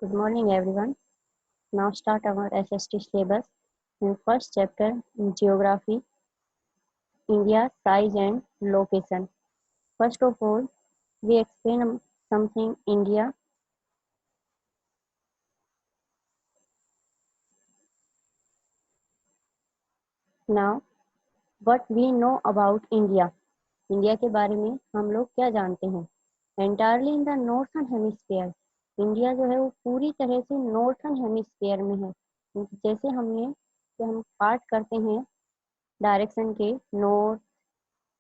Good morning, everyone. Now start our SST syllabus. In first chapter, in Geography, India, size and location. First of all, we explain something India. Now, what we know about India. India के बारे में हम लोग क्या जानते हैं? Entirely in the northern hemisphere. India जो है वो पूरी तरह से नॉर्थन हेमिस्फीयर में है। जैसे हम पार्ट करते हैं डायरेक्शन के, नॉर्थ,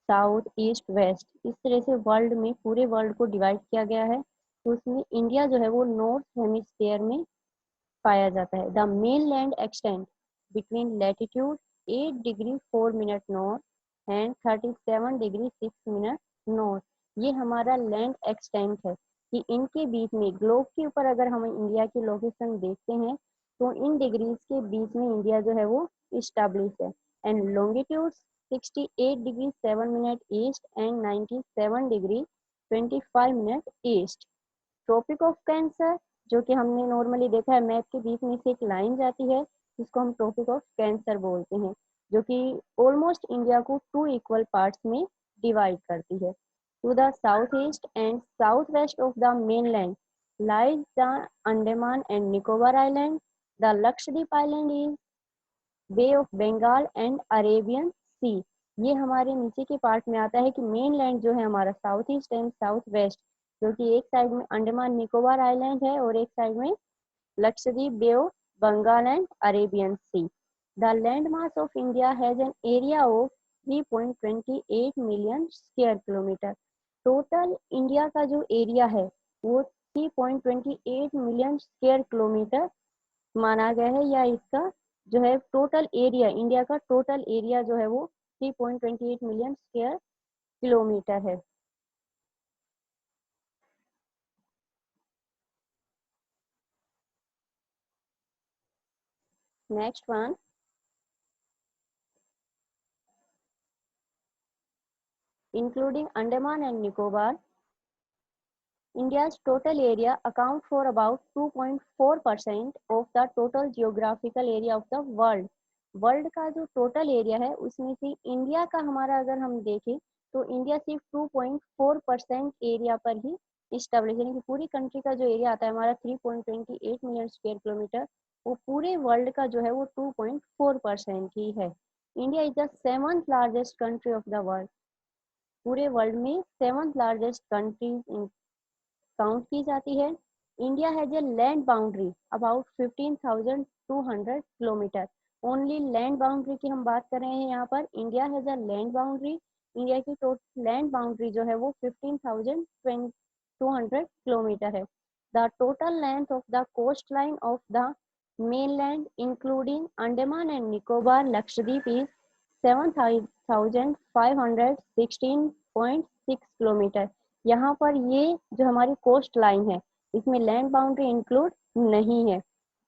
साउथ, ईस्ट, वेस्ट, इस तरह से वर्ल्ड में पूरे वर्ल्ड को डिवाइड किया गया है। तो उसमें इंडिया जो है वो नॉर्थ हेमिस्फीयर में पाया जाता है। The main land extend between latitude 8 degree 4 minute north and 37 degree 6 minute north. ये हमारा लैंड एक्सटेंट है कि इनके बीच में, ग्लोब के ऊपर अगर हम इंडिया की लोकेशन देखते हैं तो इन डिग्रीज के बीच में इंडिया जो है वो इस्टेब्लिश है। And longitude 68 degree 7 minute east and 97 degree 25 minute east. Tropic of cancer, जो कि हमने नॉर्मली देखा है मैप के बीच में से एक लाइन जाती है जिसको हम ट्रॉपिक ऑफ कैंसर बोलते हैं, जो कि ऑलमोस्ट इंडिया को 2 इक्वल पार्ट्स में डिवाइड करती है। To the south east and south west of the mainland lies the Andaman and Nicobar island. The Lakshadweep island is bay of Bengal and Arabian sea. ये हमारे नीचे के पार्ट में आता है कि मेन लैंड जो है हमारा south east and south waste, जो कि एक साइड में अंडमान निकोबार आइलैंड है और एक साइड में Lakshadweep, bay of Bengal and Arabian sea. The land mass of India has an area of 3.28 million square kilometre. Total India का जो एरिया है वो 3.28 मिलियन स्क्वायर किलोमीटर माना गया है, या इसका जो है टोटल एरिया, इंडिया का टोटल एरिया जो है वो 3.28 मिलियन स्क्वायर किलोमीटर है। Next one, including Andaman and Nicobar, India's total area account for about 2.4% of the total geographical area of the world. World का जो टोटल एरिया है उसमें से इंडिया का हमारा अगर हम देखें तो इंडिया सिर्फ 2.4% एरिया पर ही इस्टेब्लिश, यानी कि पूरी कंट्री का जो एरिया आता है हमारा 3.28 मिलियन स्क्वायर किलोमीटर, वो पूरे वर्ल्ड का जो है वो 2.4% ही है। India is the 7th largest country of the world. पूरे वर्ल्ड में 7th लार्जेस्ट कंट्री काउंट की जाती है। India has a land boundary about 15,200 kilometre. Only land boundary की हम बात कर रहे हैं यहाँ पर। India has a land boundary, India की टोटल लैंड बाउंड्री जो है वो 15,200 किलोमीटर है। The total length of the coast line of the mainland including Andaman and Nicobar Lakshadweep is 7,516.6 kilometre. यहाँ पर ये जो हमारी कोस्ट लाइन है इसमें लैंड बाउंड्री इंक्लूड नहीं है।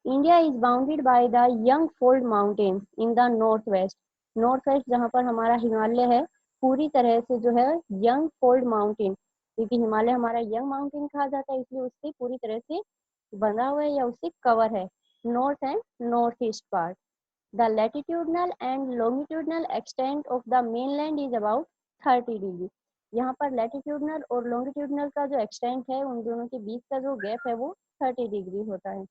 India is bounded by the young fold mountains in the north west. North west जहाँ पर हमारा हिमालय है पूरी तरह से जो है यंग फोल्ड माउंटेन, क्योंकि हिमालय हमारा यंग माउंटेन कहा जाता है इसलिए उससे पूरी तरह से बंधा हुआ है या उससे कवर है। North and north east part. The latitudinal and longitudinal extent of the mainland is about 30 degree. यहाँ पर लैटिट्यूडनल और लॉन्गिट्यूडनल का जो एक्सटेंट है उन दोनों के बीच का जो गैप है वो 30 डिग्री होता है।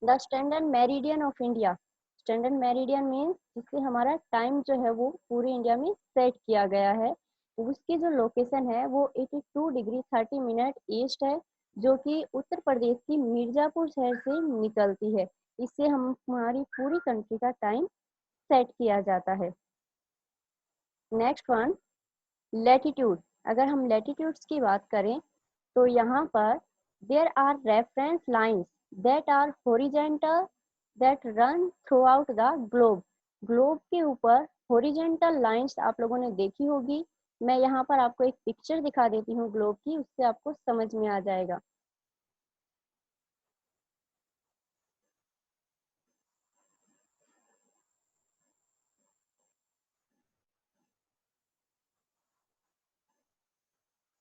The standard meridian of India. Standard meridian means जिससे हमारा टाइम जो है वो पूरे इंडिया में सेट किया गया है। उसकी जो लोकेशन है वो 82 डिग्री 30 मिनट ईस्ट है, जो कि उत्तर प्रदेश की मिर्जापुर शहर से निकलती है। इससे हम हमारी पूरी कंट्री का टाइम सेट किया जाता है। Next one, latitude. अगर हम लैटिट्यूड्स की बात करें तो यहाँ पर there are reference lines that are horizontal that run throughout the globe. Globe के ऊपर हॉरिजॉन्टल लाइंस आप लोगों ने देखी होगी। मैं यहाँ पर आपको एक पिक्चर दिखा देती हूँ ग्लोब की, उससे आपको समझ में आ जाएगा।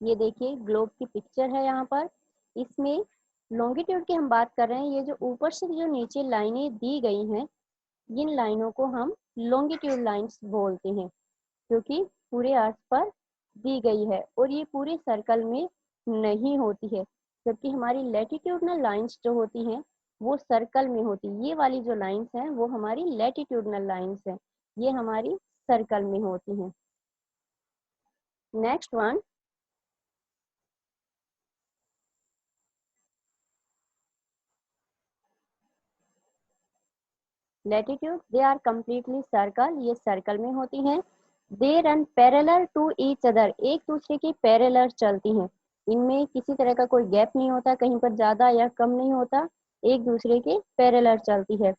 ये देखिए ग्लोब की पिक्चर है यहाँ पर। इसमें लॉन्गिट्यूड की हम बात कर रहे हैं, ये जो ऊपर से जो नीचे लाइनें दी गई हैं, इन लाइनों को हम लॉन्गिट्यूड लाइंस बोलते हैं, क्योंकि पूरे अर्थ पर दी गई है और ये पूरे सर्कल में नहीं होती है, जबकि हमारी लैटिट्यूडनल लाइंस जो होती हैं वो सर्कल में होती है। ये वाली जो लाइंस हैं वो हमारी लैटिट्यूडनल लाइंस हैं, ये हमारी सर्कल में होती हैं। Next one, latitude, they are completely circle, ये सर्कल में होती हैं। They run parallel to each other, एक दूसरे के पैरेलल चलती हैं, इनमें किसी तरह का कोई गैप नहीं होता, कहीं पर ज्यादा या कम नहीं होता, एक दूसरे के पैरेलल चलती है।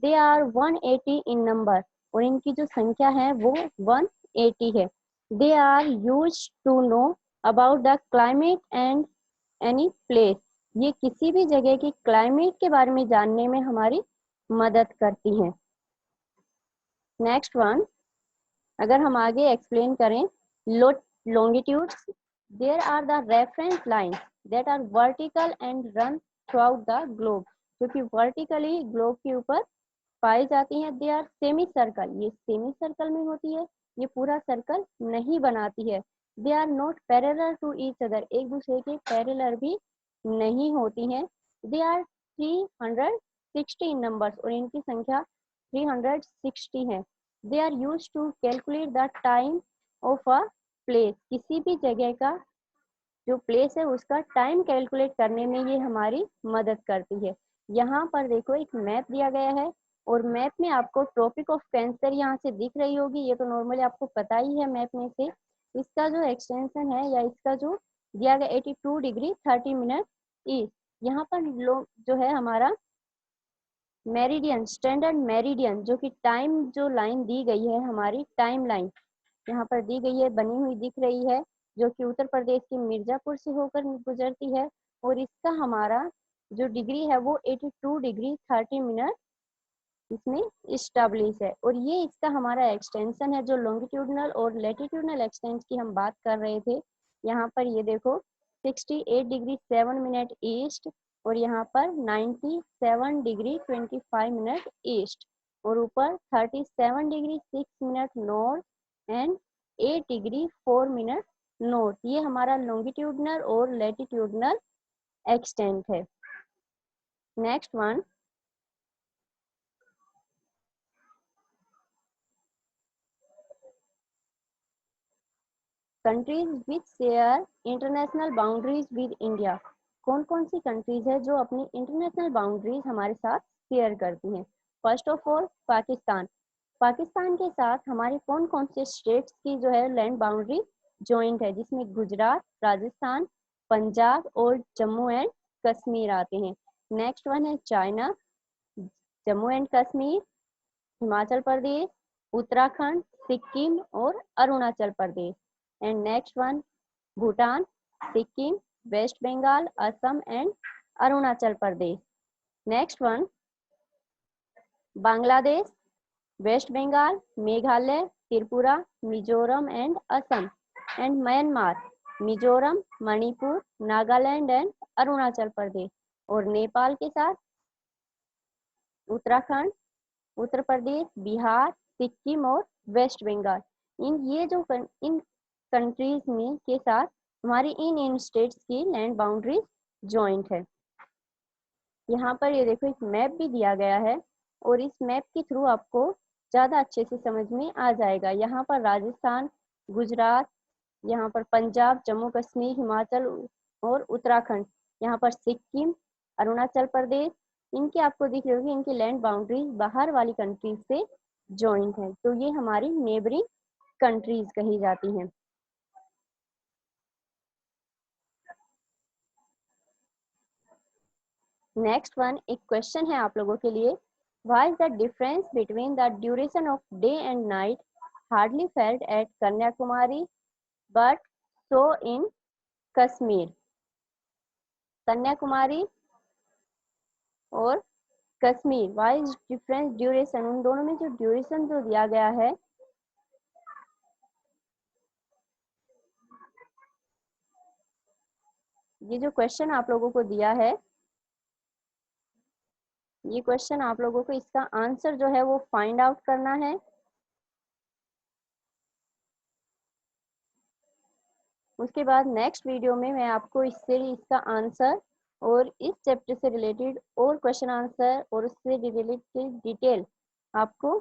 दे आर 180 इन नंबर, और इनकी जो संख्या है वो 180 है। They are use to know about the climate and any place, ये किसी भी जगह की क्लाइमेट के बारे में जानने में हमारी मदद करती हैं। नेक्स्ट वन, अगर हम आगे एक्सप्लेन करें, longitudes, there are the reference lines that are vertical and run throughout the globe, जो कि वर्टिकली ग्लोब के ऊपर पाई जाती हैं। दे आर सेमी सर्कल, ये सेमी सर्कल में होती है, ये पूरा सर्कल नहीं बनाती है। They are not parallel to each other, एक दूसरे के पैरेलल भी नहीं होती हैं। दे आर 360 इन नंबर्स, और इनकी संख्या 360 है। They are use to calculate the time of a place, किसी भी जगह का जो प्लेस है उसका टाइम कैलकुलेट करने में ये हमारी मदद करती है। यहाँ पर देखो एक मैप दिया गया है, और मैप में आपको ट्रॉपिक ऑफ कैंसर यहाँ से दिख रही होगी, ये तो नॉर्मली आपको पता ही है मैप में से। इसका जो एक्सटेंशन है या इसका जो दिया गया 82 डिग्री 30 मिनट ईस्ट, यहाँ पर लोग जो है हमारा मेरिडियन, स्टैंडर्ड मेरिडियन, जो कि टाइम जो लाइन दी गई है हमारी टाइम लाइन यहाँ पर दी गई है, बनी हुई दिख रही है, जो कि उत्तर प्रदेश के मिर्जापुर से होकर गुजरती है, और इसका हमारा जो डिग्री है वो 82 डिग्री 30 मिनट इसमें इस्टेब्लिश है। और ये इसका हमारा एक्सटेंशन है, जो लॉन्गिट्यूडनल और लैटिट्यूडनल एक्सटेंस की हम बात कर रहे थे। यहाँ पर ये देखो 68 डिग्री 7 मिनट ईस्ट, और यहाँ पर 97 डिग्री 25 मिनट ईस्ट, और ऊपर 37 degree 6 minute north and 8 degree 4 minute north, ये हमारा लॉन्गिट्यूडनल और लैटिट्यूडनल एक्सटेंट है। Next one, countries which share international boundaries with India, कौन कौन सी कंट्रीज है जो अपनी इंटरनेशनल बाउंड्रीज हमारे साथ शेयर करती हैं। First of all Pakistan, Pakistan के साथ हमारे कौन कौन से स्टेट्स की जो है लैंड बाउंड्री जॉइंट है, जिसमें गुजरात, राजस्थान, पंजाब और जम्मू एंड कश्मीर आते हैं। नेक्स्ट वन है चाइना, जम्मू एंड कश्मीर, हिमाचल प्रदेश, उत्तराखंड, सिक्किम और Arunachal Pradesh. And next one Bhutan, Sikkim, West Bengal, Assam and Arunachal Pradesh. Next one Bangladesh, West Bengal, Meghalaya, Tripura, Mizoram and Assam. And Myanmar, Mizoram, Manipur, Nagaland and Arunachal Pradesh. और नेपाल के साथ उत्तराखंड, उत्तर प्रदेश, बिहार, सिक्किम और वेस्ट बंगाल। इन कंट्रीज में के साथ हमारी इन स्टेट्स की लैंड बाउंड्री जॉइंट है। यहाँ पर ये देखो एक मैप भी दिया गया है, और इस मैप के थ्रू आपको ज़्यादा अच्छे से समझ में आ जाएगा। यहाँ पर राजस्थान, गुजरात, यहाँ पर पंजाब, जम्मू कश्मीर, हिमाचल और उत्तराखंड, यहाँ पर सिक्किम, अरुणाचल प्रदेश, इनके आपको दिख रही होगी, इनकी लैंड बाउंड्रीज बाहर वाली कंट्रीज से जॉइंट है, तो ये हमारी नेबरिंग कंट्रीज कही जाती हैं। नेक्स्ट वन, एक क्वेश्चन है आप लोगों के लिए, why is the difference between the duration of day and night hardly felt at Kanyakumari but so in Kashmir. Kanyakumari और Kashmir, why is difference duration, उन दोनों में जो ड्यूरेशन जो दिया गया है, ये जो क्वेश्चन आप लोगों को दिया है ये क्वेश्चन आप लोगों को इसका आंसर जो है वो फाइंड आउट करना है। उसके बाद नेक्स्ट वीडियो में मैं आपको इसका आंसर और इस चैप्टर से रिलेटेड और क्वेश्चन आंसर और उससे रिलेटेड डिटेल आपको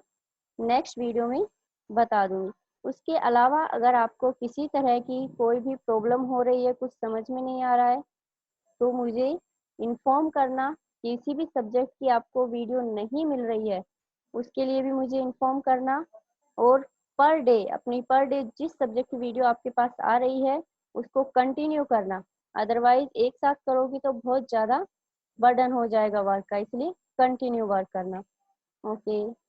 नेक्स्ट वीडियो में बता दूंगी। उसके अलावा अगर आपको किसी तरह की कोई भी प्रॉब्लम हो रही है, कुछ समझ में नहीं आ रहा है, तो मुझे इन्फॉर्म करना। किसी भी सब्जेक्ट की आपको वीडियो नहीं मिल रही है, उसके लिए भी मुझे इन्फॉर्म करना। और पर डे जिस सब्जेक्ट की वीडियो आपके पास आ रही है उसको कंटिन्यू करना। अदरवाइज एक साथ करोगी तो बहुत ज़्यादा बर्डन हो जाएगा वर्क का, इसलिए कंटिन्यू वर्क करना। ओके।